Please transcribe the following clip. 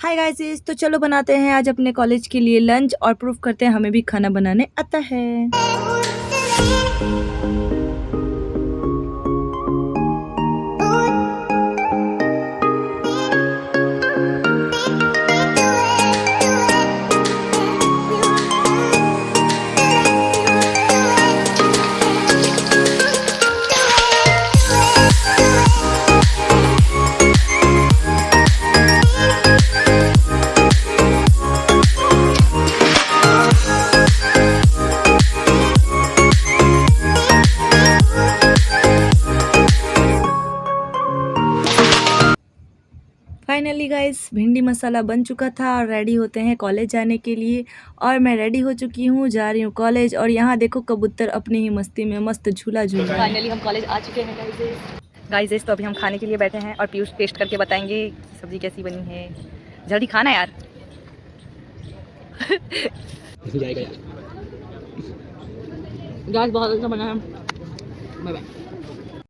Hi guys, तो चलो बनाते हैं आज अपने कॉलेज के लिए लंच और प्रूफ करते हैं हमें भी खाना बनाने आता है। फाइनली गाइस भिंडी मसाला बन चुका था और रेडी होते हैं कॉलेज जाने के लिए। और मैं रेडी हो चुकी हूँ, जा रही हूँ कॉलेज। और यहाँ देखो कबूतर अपनी ही मस्ती में मस्त झूला झूल। फाइनली हम कॉलेज आ चुके हैं गाइस। तो अभी हम खाने के लिए बैठे हैं और पीयूष टेस्ट करके बताएंगे सब्जी कैसी बनी है। जल्दी खाना यार। जाएगा यार। गैस बहुत अच्छा बना है। Bye bye.